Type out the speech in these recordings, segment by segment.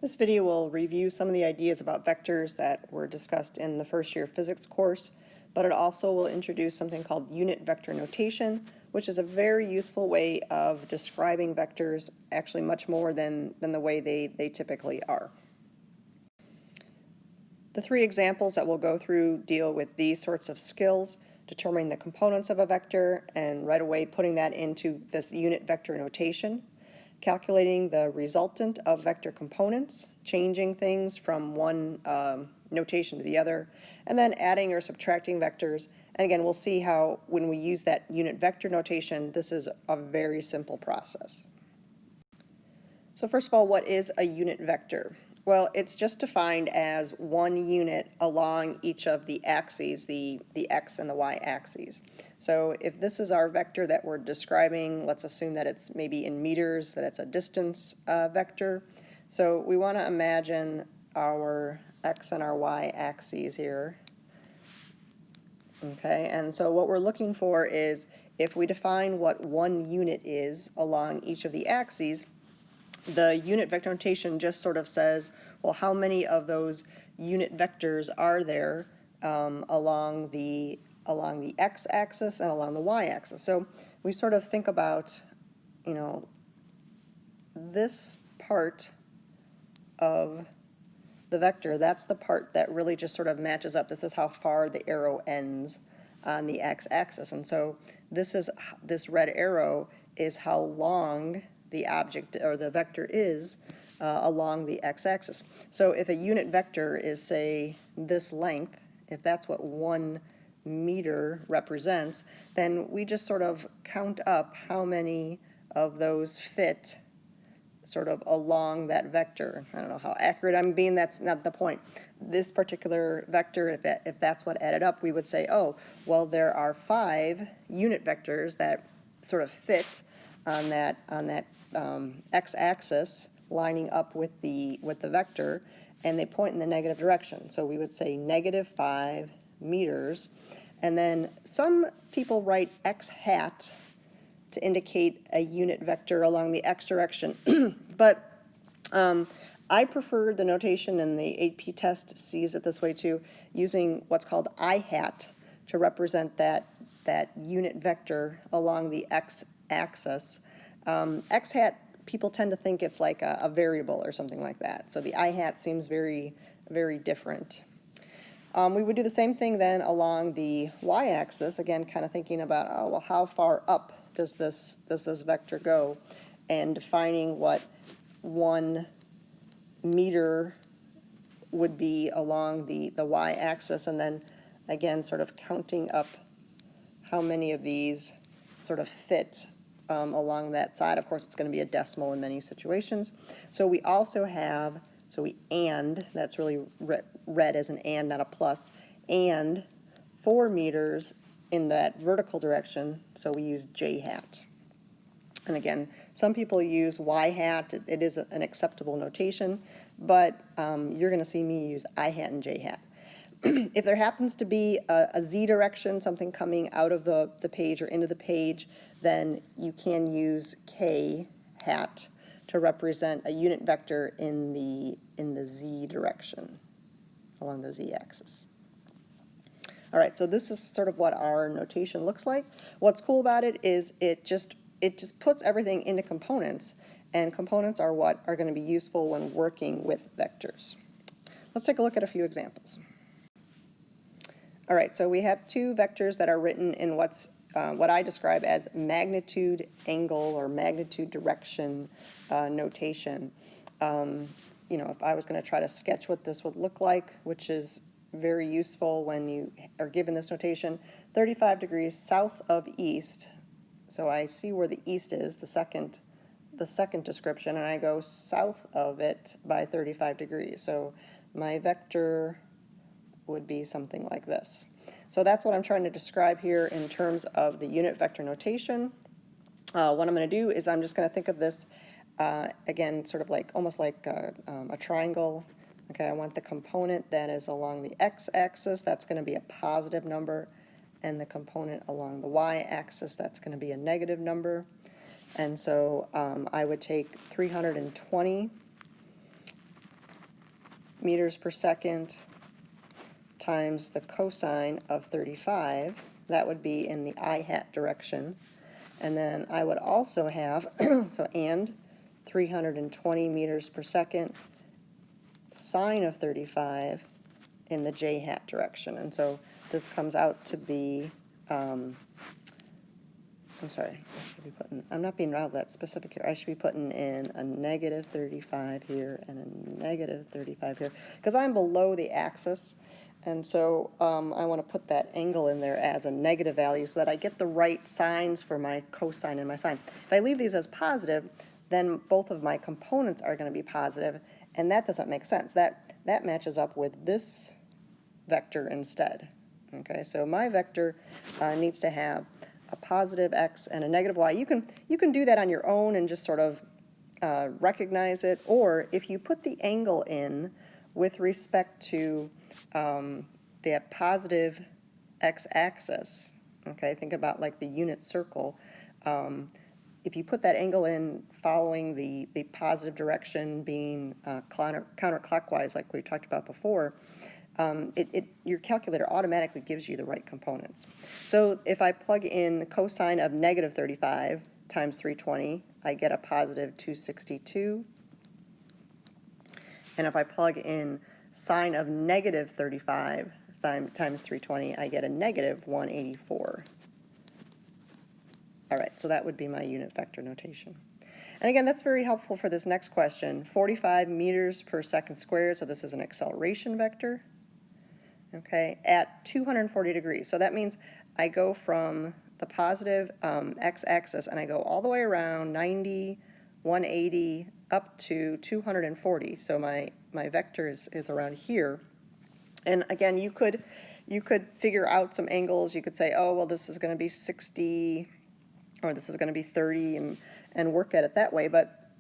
This video will review some of the ideas about vectors that were discussed in the first year physics course, but it also will introduce something called unit vector notation, which is a very useful way of describing vectors, actually much more than the way they typically are. The three examples that we'll go through deal with these sorts of skills, determining the components of a vector and right away putting that into this unit vector notation, calculating the resultant of vector components, changing things from one notation to the other, and then adding or subtracting vectors. And again, we'll see how when we use that unit vector notation, this is a very simple process. So first of all, what is a unit vector? Well, it's just defined as one unit along each of the axes, the x and the y axes. So if this is our vector that we're describing, let's assume that it's maybe in meters, that it's a distance vector. So we want to imagine our x and our y axes here. Okay, and so what we're looking for is if we define what one unit is along each of the axes, the unit vector notation just sort of says, well, how many of those unit vectors are there along the x-axis and along the y-axis. So we sort of think about, this part of the vector, that's the part that really just sort of matches up. This is how far the arrow ends on the x-axis. And so this red arrow is how long the object or the vector is along the x-axis. So if a unit vector is, say, this length, if that's what 1 meter represents, then we just sort of count up how many of those fit sort of along that vector. I don't know how accurate I'm being, that's not the point. This particular vector, if that's what added up, we would say, oh, well, there are 5 unit vectors that sort of fit on that x-axis lining up with the vector, and they point in the negative direction. So we would say -5 meters. And then some people write x hat to indicate a unit vector along the x direction. But I prefer the notation, and the AP test sees it this way too, using what's called I hat to represent that unit vector along the x-axis. X hat, people tend to think it's like a variable or something like that. So the I hat seems very, very different. We would do the same thing then along the y-axis, again, kind of thinking about, oh, well, how far up does this vector go, and defining what 1 meter would be along the y-axis, and then again sort of counting up how many of these sort of fit along that side. Of course, it's going to be a decimal in many situations. So we also have, that's really read as an and, not a plus, and 4 meters in that vertical direction, so we use j hat. And again, some people use y hat. It is an acceptable notation, but you're going to see me use I hat and j hat. If there happens to be a z direction, something coming out of the page or into the page, then you can use k hat to represent a unit vector in the z direction, along the z-axis. All right, so this is sort of what our notation looks like. What's cool about it is it just puts everything into components, and components are what are going to be useful when working with vectors. Let's take a look at a few examples. All right, so we have 2 vectors that are written in what I describe as magnitude angle or magnitude direction notation. If I was going to try to sketch what this would look like, which is very useful when you are given this notation, 35 degrees south of east. So I see where the east is, the second description, and I go south of it by 35 degrees. So my vector would be something like this. So that's what I'm trying to describe here in terms of the unit vector notation. What I'm going to do is I'm just going to think of this again, sort of like almost like a triangle. Okay, I want the component that is along the x-axis, that's going to be a positive number, and the component along the y-axis, that's going to be a negative number. And so I would take 320 meters per second times the cosine of 35. That would be in the I hat direction. And then I would also have, so and 320 meters per second sine of 35 in the j hat direction. And so this comes out to be, I'm sorry, I should be putting, I'm not being all that specific here. I should be putting in a negative 35 here and a negative 35 here, because I'm below the axis. And so I want to put that angle in there as a negative value so that I get the right signs for my cosine and my sine. If I leave these as positive, then both of my components are going to be positive, and that doesn't make sense. That matches up with this vector instead. Okay, so my vector needs to have a positive x and a negative y. You can do that on your own and just sort of recognize it, or if you put the angle in with respect to the positive x-axis, okay, think about like the unit circle. If you put that angle in following the positive direction being counterclockwise like we talked about before, your calculator automatically gives you the right components. So if I plug in cosine of negative 35 times 320, I get a positive 262. And if I plug in sine of negative 35 times 320, I get a negative 184. All right, so that would be my unit vector notation. And again, that's very helpful for this next question. 45 meters per second squared, so this is an acceleration vector, okay, at 240 degrees. So that means I go from the positive x-axis and I go all the way around 90, 180, up to 240. So my vector is around here. And again, you could figure out some angles. You could say, oh, well, this is going to be 60, or this is going to be 30, and work at it that way. But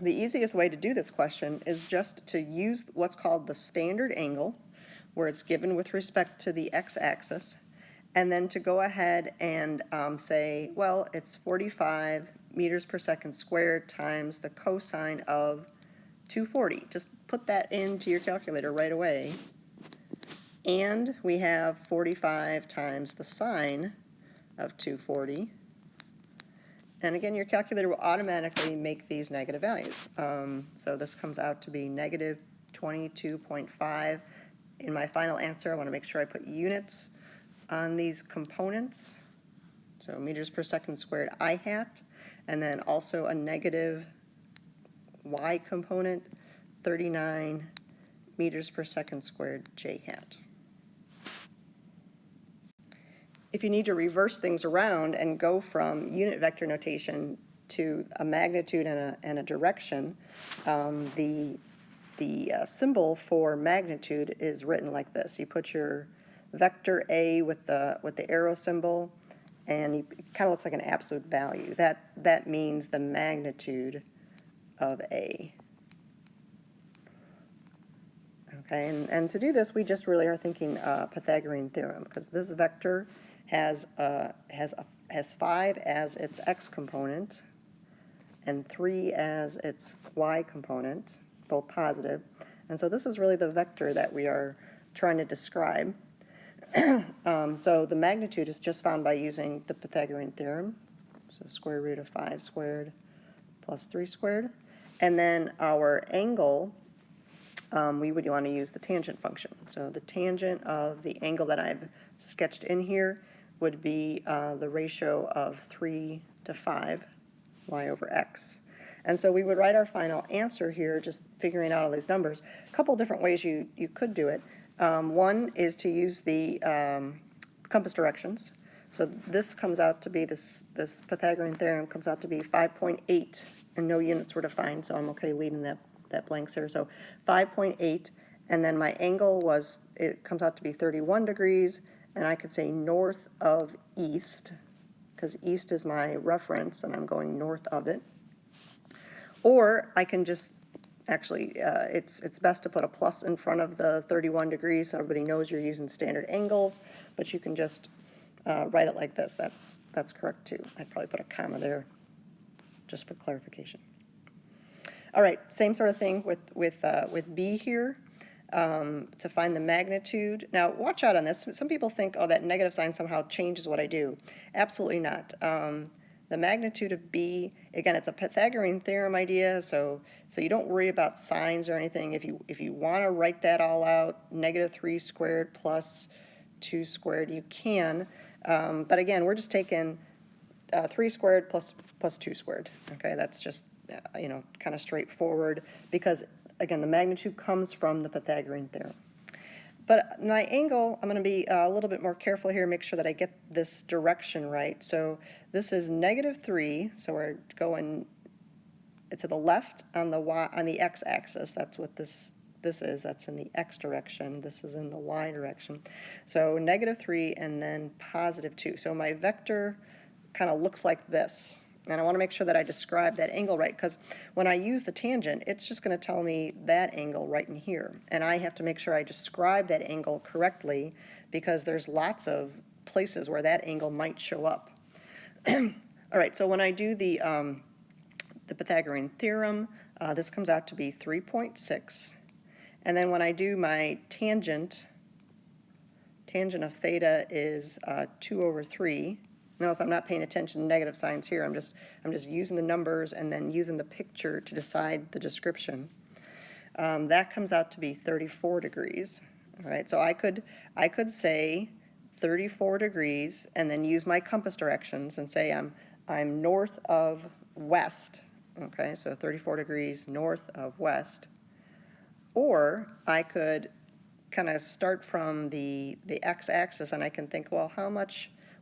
the easiest way to do this question is just to use what's called the standard angle, where it's given with respect to the x-axis, and then to go ahead and say, well, it's 45 meters per second squared times the cosine of 240. Just put that into your calculator right away. And we have 45 times the sine of 240. And again, your calculator will automatically make these negative values. So this comes out to be negative 22.5. In my final answer, I want to make sure I put units on these components. So meters per second squared I hat, and then also a negative y component, 39 meters per second squared j hat. If you need to reverse things around and go from unit vector notation to a magnitude and a direction, the symbol for magnitude is written like this. You put your vector A with the arrow symbol, and it kind of looks like an absolute value. That means the magnitude of A. Okay, and to do this, we just really are thinking Pythagorean theorem, because this vector has 5 as its x component and 3 as its y component, both positive. And so this is really the vector that we are trying to describe. So the magnitude is just found by using the Pythagorean theorem. So square root of 5 squared plus 3 squared. And then our angle, we would want to use the tangent function. So the tangent of the angle that I've sketched in here would be the ratio of 3 to 5, y over x. And so we would write our final answer here, just figuring out all these numbers. A couple different ways you could do it. One is to use the compass directions. So this comes out to be, this Pythagorean theorem comes out to be 5.8, and no units were defined, so I'm okay leaving that blanks here. So 5.8, and then my angle was, it comes out to be 31 degrees, and I could say north of east, because east is my reference, and I'm going north of it. Or I can just, actually, it's best to put a plus in front of the 31 degrees so everybody knows you're using standard angles, but you can just write it like this. That's correct too. I'd probably put a comma there just for clarification. All right, same sort of thing with B here. to find the magnitude. Now, watch out on this. Some people think, oh, that negative sign somehow changes what I do. Absolutely not. The magnitude of b, again, it's a Pythagorean theorem idea, so you don't worry about signs or anything. If you want to write that all out, -3 squared plus 2 squared, you can. But again, we're just taking 3 squared plus 2 squared. Okay, that's just, kind of straightforward because, again, the magnitude comes from the Pythagorean theorem. But my angle, I'm going to be a little bit more careful here, make sure that I get this direction right. So this is -3, so we're going to the left on the x-axis. That's what this is. That's in the x direction. This is in the y direction. So -3 and then +2. So my vector kind of looks like this. And I want to make sure that I describe that angle right, because when I use the tangent, it's just going to tell me that angle right in here. And I have to make sure I describe that angle correctly, because there's lots of places where that angle might show up. All right, so when I do the Pythagorean theorem, this comes out to be 3.6. And then when I do my tangent of theta is 2/3. Notice I'm not paying attention to negative signs here. I'm just using the numbers and then using the picture to decide the description. That comes out to be 34 degrees. All right, so I could say 34 degrees and then use my compass directions and say I'm north of west. Okay, so 34 degrees north of west. Or I could kind of start from the x-axis and I can think, well,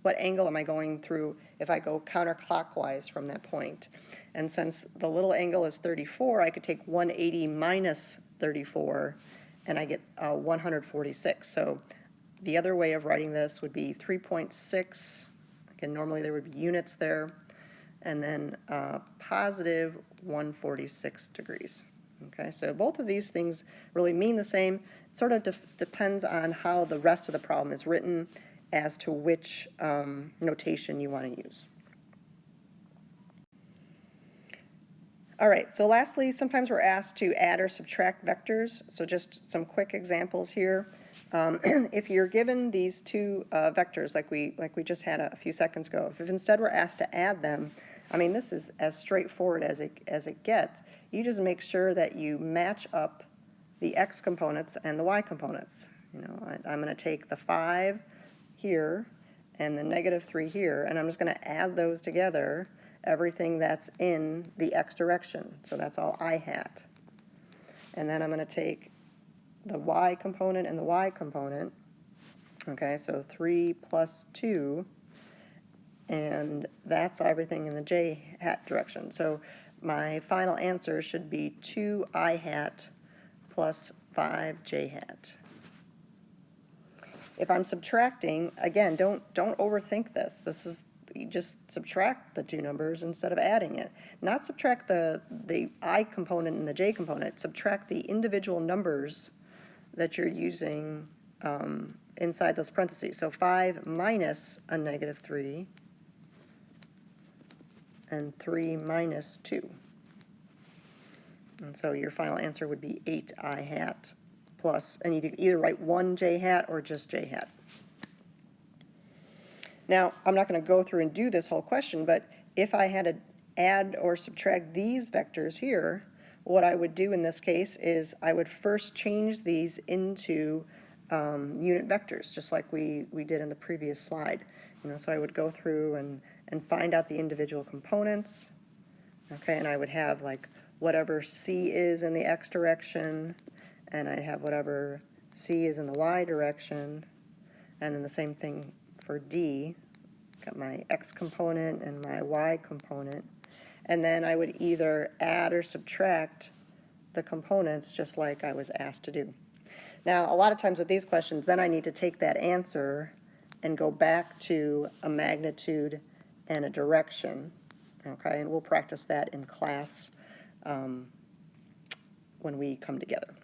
what angle am I going through if I go counterclockwise from that point? And since the little angle is 34, I could take 180 minus 34, and I get 146. So the other way of writing this would be 3.6. Again, normally there would be units there, and then positive 146 degrees. Okay, so both of these things really mean the same. It sort of depends on how the rest of the problem is written as to which notation you want to use. All right, so lastly, sometimes we're asked to add or subtract vectors. So just some quick examples here. If you're given these two vectors like we just had a few seconds ago, if instead we're asked to add them, I mean, this is as straightforward as it gets. You just make sure that you match up the x components and the y components. I'm going to take the 5 here and the -3 here, and I'm just going to add those together, everything that's in the x direction. So that's all I hat. And then I'm going to take the y component and the y component. Okay, so 3 plus 2, and that's everything in the j hat direction. So my final answer should be 2i hat plus 5j hat. If I'm subtracting, again, don't overthink this. You just subtract the two numbers instead of adding it. Not subtract the I component and the j component. Subtract the individual numbers that you're using inside those parentheses. So 5 minus a -3 and 3 minus 2. And so your final answer would be 8i hat plus, and you can either write 1j hat or just j hat. Now, I'm not going to go through and do this whole question, but if I had to add or subtract these vectors here, what I would do in this case is I would first change these into unit vectors, just like we did in the previous slide. So I would go through and find out the individual components, okay, and I would have like whatever c is in the x direction, and I'd have whatever c is in the y direction, and then the same thing for D. Got my x component and my y component, and then I would either add or subtract the components just like I was asked to do. Now, a lot of times with these questions, then I need to take that answer and go back to a magnitude and a direction, okay, and we'll practice that in class when we come together.